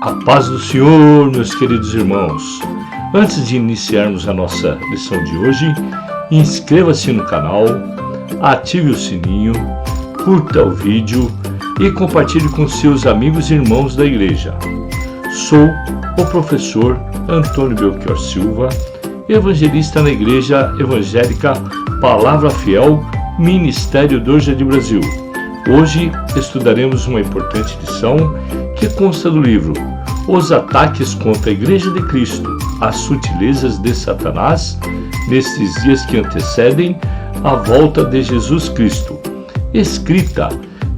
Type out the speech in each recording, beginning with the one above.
A paz do Senhor, meus queridos irmãos. Antes de iniciarmos a nossa lição de hoje, inscreva-se no canal, ative o sininho, curta o vídeo e compartilhe com seus amigos e irmãos da igreja. Sou o professor Antônio Belchior Silva, evangelista na Igreja Evangélica Palavra Fiel, Ministério do Jardim Brasil. Hoje estudaremos uma importante lição que consta do livro Os Ataques contra a Igreja de Cristo, as Sutilezas de Satanás, nestes dias que antecedem a volta de Jesus Cristo, escrita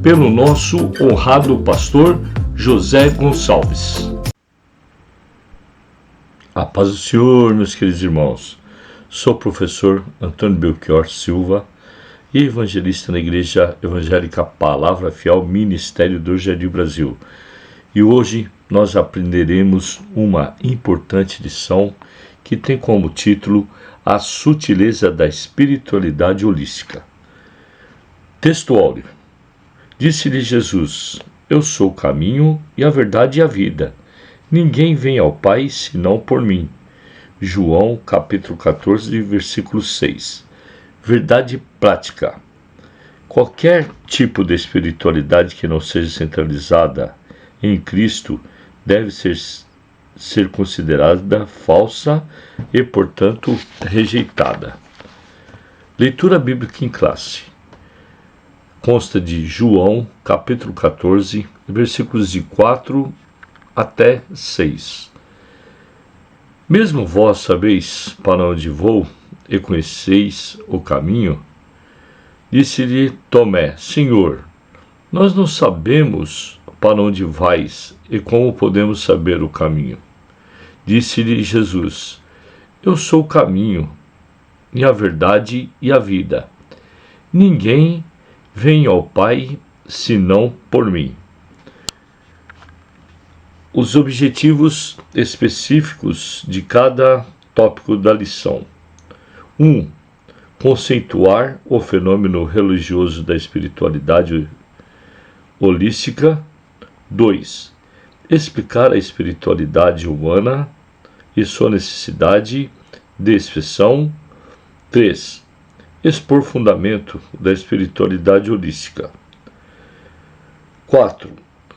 pelo nosso honrado pastor José Gonçalves. A paz do Senhor, meus queridos irmãos. Sou o professor Antônio Belchior Silva, evangelista na Igreja Evangélica Palavra Fiel, Ministério do Jardim Brasil. E hoje nós aprenderemos uma importante lição que tem como título A Sutileza da Espiritualidade Holística. Texto áureo. Disse-lhe Jesus: Eu sou o caminho e a verdade e a vida. Ninguém vem ao Pai senão por mim. João capítulo 14, versículo 6. Verdade prática. Qualquer tipo de espiritualidade que não seja centralizada em Cristo deve ser considerada falsa e, portanto, rejeitada. Leitura bíblica em classe. Consta de João capítulo 14, versículos de 4 até 6. Mesmo vós sabeis para onde vou e conheceis o caminho? Disse-lhe Tomé: Senhor, nós não sabemos para onde vais e como podemos saber o caminho. Disse-lhe Jesus: Eu sou o caminho e a verdade e a vida. Ninguém vem ao Pai senão por mim. Os objetivos específicos de cada tópico da lição. 1. Conceituar o fenômeno religioso da espiritualidade holística. 2. Explicar a espiritualidade humana e sua necessidade de expressão. 3. Expor fundamento da espiritualidade holística. 4.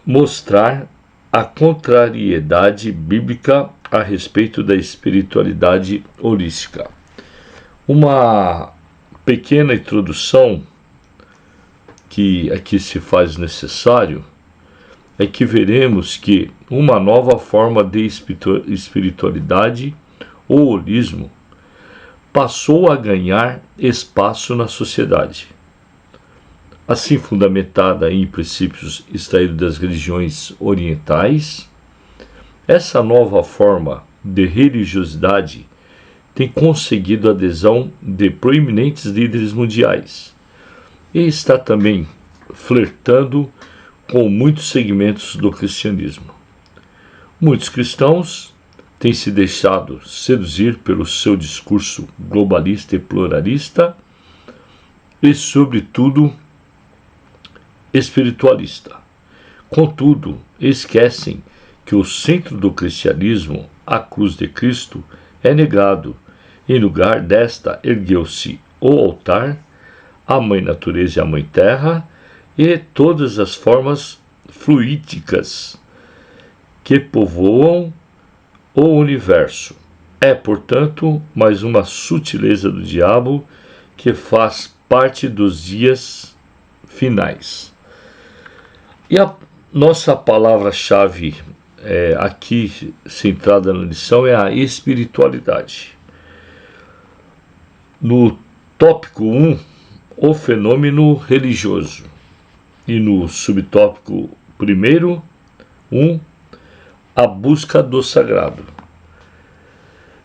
Mostrar a contrariedade bíblica a respeito da espiritualidade holística. Uma pequena introdução que aqui se faz necessário é que veremos que uma nova forma de espiritualidade, ou holismo, passou a ganhar espaço na sociedade. Assim, fundamentada em princípios extraídos das religiões orientais, essa nova forma de religiosidade tem conseguido a adesão de proeminentes líderes mundiais e está também flertando com muitos segmentos do cristianismo. Muitos cristãos têm se deixado seduzir pelo seu discurso globalista e pluralista e, sobretudo, espiritualista. Contudo, esquecem que o centro do cristianismo, a cruz de Cristo, é negado. Em lugar desta, ergueu-se o altar, a mãe natureza e a mãe terra, e todas as formas fluídicas que povoam o universo. É, portanto, mais uma sutileza do diabo que faz parte dos dias finais. E a nossa palavra-chave aqui centrada na lição é a espiritualidade. No tópico 1, o fenômeno religioso. E no subtópico 1, a busca do sagrado.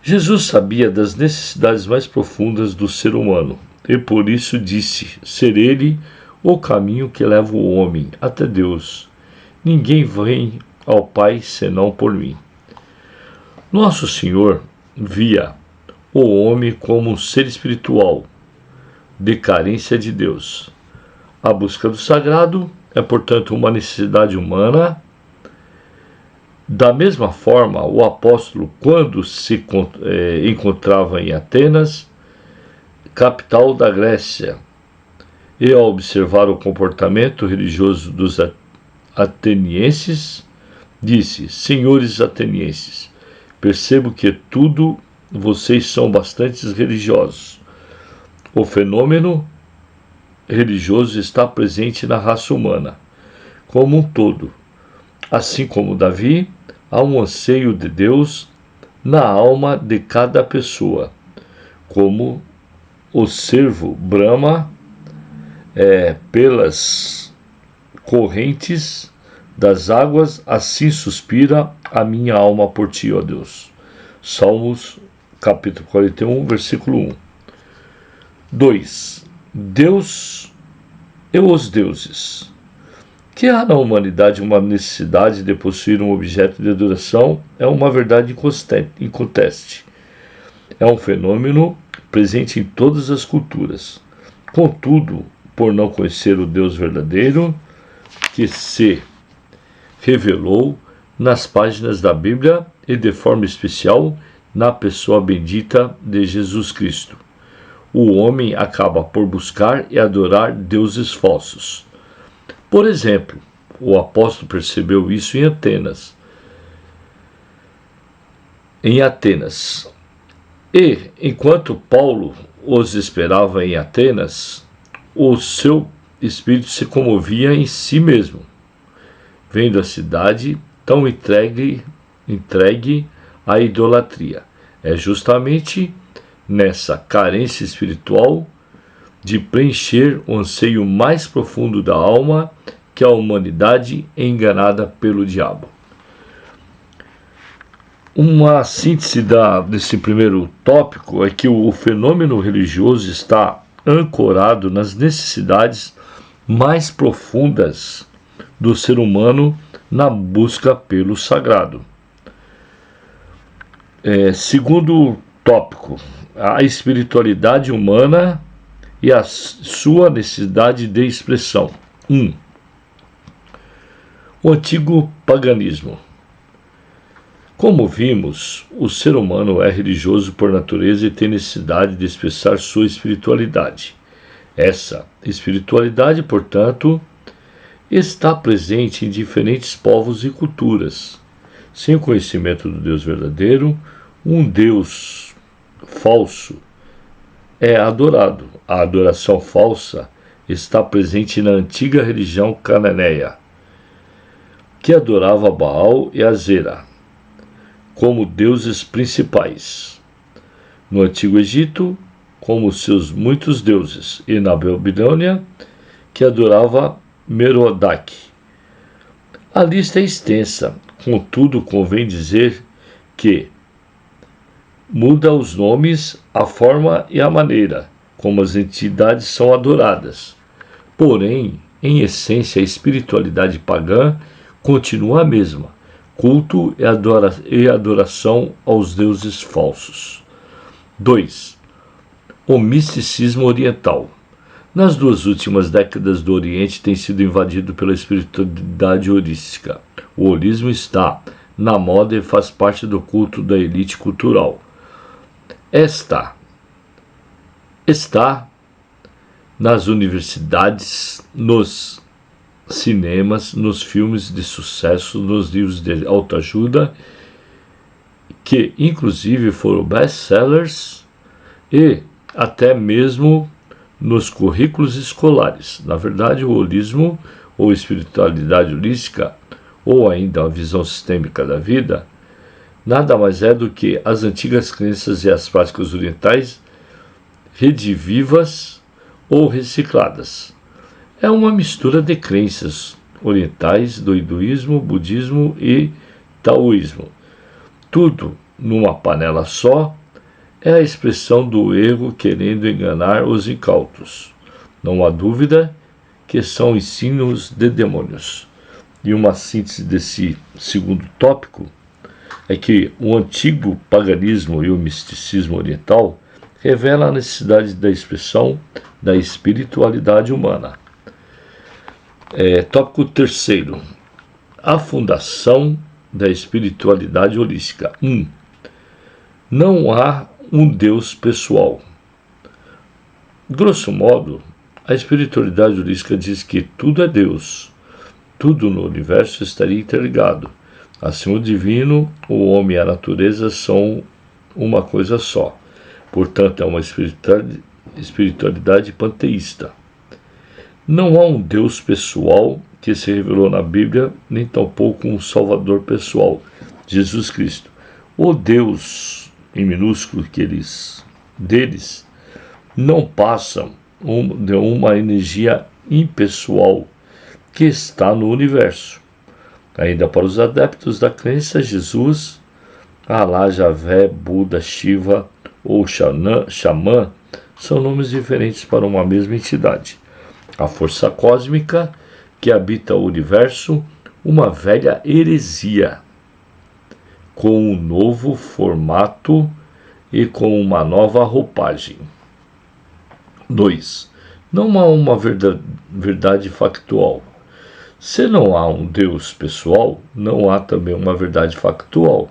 Jesus sabia das necessidades mais profundas do ser humano e por isso disse ser ele o caminho que leva o homem até Deus. Ninguém vem ao Pai senão por mim. Nosso Senhor via o homem como um ser espiritual, de carência de Deus. A busca do sagrado é, portanto, uma necessidade humana Da mesma forma, o apóstolo, quando se encontrava em Atenas, capital da Grécia, e ao observar o comportamento religioso dos atenienses, disse: Senhores atenienses, percebo que tudo vocês são bastante religiosos. O fenômeno religioso está presente na raça humana como um todo. Assim como Davi, há um anseio de Deus na alma de cada pessoa, como o cervo brama pelas correntes das águas, assim suspira a minha alma por ti, ó Deus. Salmos, capítulo 41, versículo 1. 2. Deus e os deuses. Que há na humanidade uma necessidade de possuir um objeto de adoração é uma verdade inconteste. É um fenômeno presente em todas as culturas. Contudo, por não conhecer o Deus verdadeiro, que se revelou nas páginas da Bíblia e de forma especial na pessoa bendita de Jesus Cristo, o homem acaba por buscar e adorar deuses falsos. Por exemplo, o apóstolo percebeu isso em Atenas. E, enquanto Paulo os esperava em Atenas, o seu espírito se comovia em si mesmo, vendo a cidade tão entregue à idolatria. É justamente nessa carência espiritual de preencher o anseio mais profundo da alma que a humanidade é enganada pelo diabo. Uma síntese desse primeiro tópico é que o fenômeno religioso está ancorado nas necessidades mais profundas do ser humano na busca pelo sagrado. Segundo tópico, a espiritualidade humana e a sua necessidade de expressão. 1. O antigo paganismo. Como vimos, o ser humano é religioso por natureza e tem necessidade de expressar sua espiritualidade. Essa espiritualidade, portanto, está presente em diferentes povos e culturas. Sem o conhecimento do Deus verdadeiro, um Deus falso é adorado. A adoração falsa está presente na antiga religião cananeia, que adorava Baal e Azera como deuses principais. No Antigo Egito, como seus muitos deuses, e na Babilônia, que adorava Merodach. A lista é extensa, contudo convém dizer que muda os nomes, a forma e a maneira como as entidades são adoradas. Porém, em essência, a espiritualidade pagã continua a mesma: culto e adoração aos deuses falsos. 2. O misticismo oriental. Nas 2 últimas décadas do Oriente tem sido invadido pela espiritualidade holística. O holismo está na moda e faz parte do culto da elite cultural. Está nas universidades, nos cinemas, nos filmes de sucesso, nos livros de autoajuda, que inclusive foram best-sellers, e até mesmo nos currículos escolares. Na verdade, o holismo, ou espiritualidade holística, ou ainda a visão sistêmica da vida, nada mais é do que as antigas crenças e as práticas orientais redivivas ou recicladas. É uma mistura de crenças orientais do hinduísmo, budismo e taoísmo. Tudo numa panela só é a expressão do ego querendo enganar os incautos. Não há dúvida que são ensinos de demônios. E uma síntese desse segundo tópico é que o antigo paganismo e o misticismo oriental revelam a necessidade da expressão da espiritualidade humana. Tópico 3. A fundação da espiritualidade holística. 1. Não há um Deus pessoal. Grosso modo, a espiritualidade holística diz que tudo é Deus. Tudo no universo estaria interligado. Assim, o divino, o homem e a natureza são uma coisa só. Portanto, é uma espiritualidade panteísta. Não há um Deus pessoal que se revelou na Bíblia, nem tampouco um Salvador pessoal, Jesus Cristo. O Deus, em minúsculo, deles, não passa de uma energia impessoal que está no universo. Ainda para os adeptos da crença, Jesus, Alá, Javé, Buda, Shiva ou Xamã são nomes diferentes para uma mesma entidade. A força cósmica que habita o universo, uma velha heresia, com um novo formato e com uma nova roupagem. 2. Não há uma verdade factual. Se não há um Deus pessoal, não há também uma verdade factual.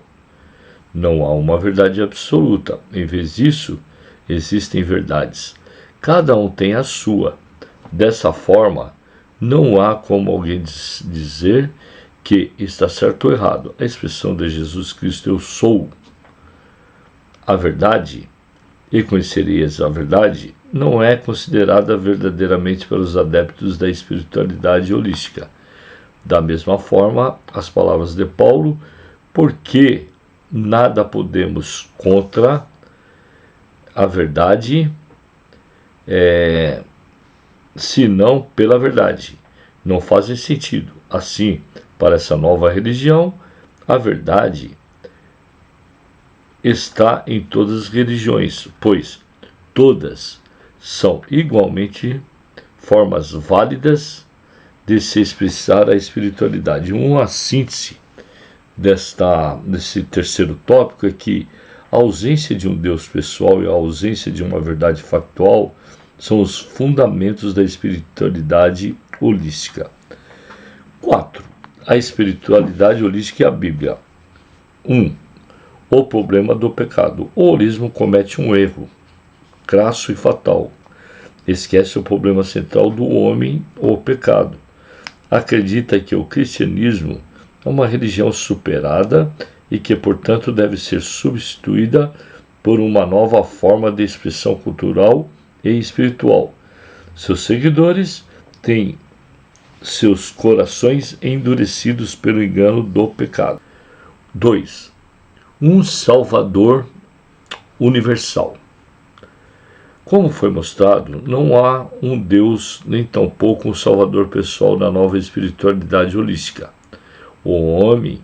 Não há uma verdade absoluta. Em vez disso, existem verdades. Cada um tem a sua. Dessa forma, não há como alguém dizer que está certo ou errado. A expressão de Jesus Cristo, eu sou a verdade, e conhecereis a verdade, não é considerada verdadeiramente pelos adeptos da espiritualidade holística. Da mesma forma, as palavras de Paulo, porque nada podemos contra a verdade, senão pela verdade, não fazem sentido. Assim, para essa nova religião, a verdade está em todas as religiões, pois todas são igualmente formas válidas de se expressar a espiritualidade. Uma síntese desse terceiro tópico é que a ausência de um Deus pessoal e a ausência de uma verdade factual são os fundamentos da espiritualidade holística. 4. A espiritualidade holística e a Bíblia. 1. O problema do pecado. O holismo comete um erro crasso e fatal. Esquece o problema central do homem, o pecado. Acredita que o cristianismo é uma religião superada e que, portanto, deve ser substituída por uma nova forma de expressão cultural e espiritual. Seus seguidores têm seus corações endurecidos pelo engano do pecado. 2. Um Salvador universal. Como foi mostrado, não há um Deus, nem tampouco um Salvador pessoal na nova espiritualidade holística. O homem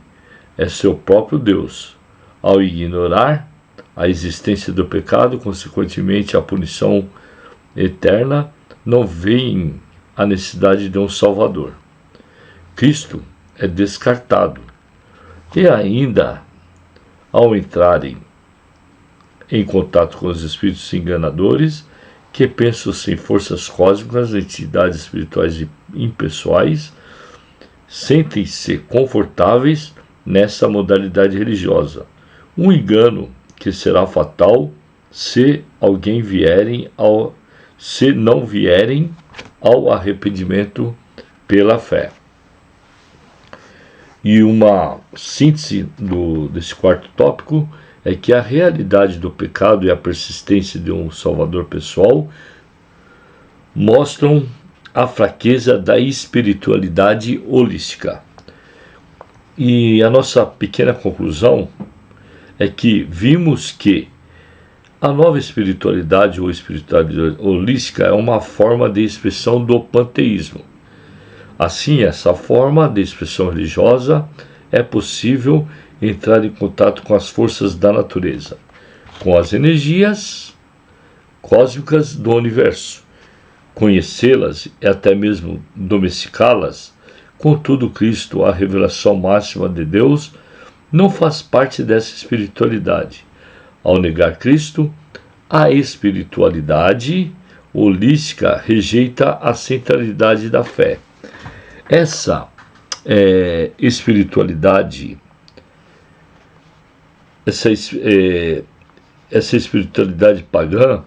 é seu próprio Deus. Ao ignorar a existência do pecado, consequentemente a punição eterna, não vê a necessidade de um Salvador. Cristo é descartado. E ainda, ao entrarem em contato com os espíritos enganadores, que pensam sem forças cósmicas, entidades espirituais e impessoais, sentem-se confortáveis nessa modalidade religiosa. Um engano que será fatal se não vierem ao arrependimento pela fé. E uma síntese desse quarto tópico é que a realidade do pecado e a persistência de um Salvador pessoal mostram a fraqueza da espiritualidade holística. E a nossa pequena conclusão é que vimos que a nova espiritualidade ou espiritualidade holística é uma forma de expressão do panteísmo. Assim, essa forma de expressão religiosa é possível entrar em contato com as forças da natureza, com as energias cósmicas do universo, conhecê-las e até mesmo domesticá-las. Contudo, Cristo, a revelação máxima de Deus, não faz parte dessa espiritualidade. Ao negar Cristo, a espiritualidade holística rejeita a centralidade da fé. Essa espiritualidade essa espiritualidade pagã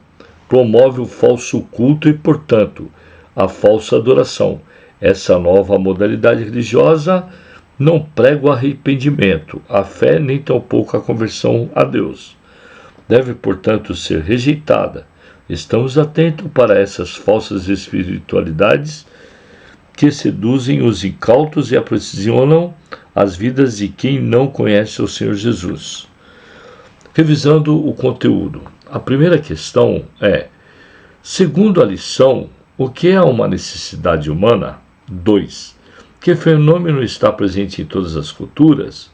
promove o falso culto e, portanto, a falsa adoração. Essa nova modalidade religiosa não prega o arrependimento, a fé, nem tampouco a conversão a Deus. Deve, portanto, ser rejeitada. Estamos atentos para essas falsas espiritualidades que seduzem os incautos e aprisionam as vidas de quem não conhece o Senhor Jesus. Revisando o conteúdo, a primeira questão é: segundo a lição, o que é uma necessidade humana? 2. Que fenômeno está presente em todas as culturas?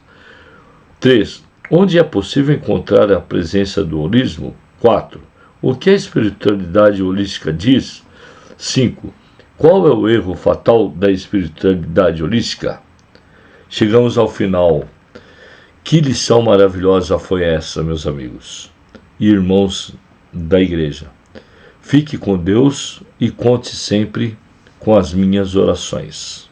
3. Onde é possível encontrar a presença do holismo? 4. O que a espiritualidade holística diz? 5. Qual é o erro fatal da espiritualidade holística? Chegamos ao final. Que lição maravilhosa foi essa, meus amigos e irmãos da igreja. Fique com Deus e conte sempre com as minhas orações.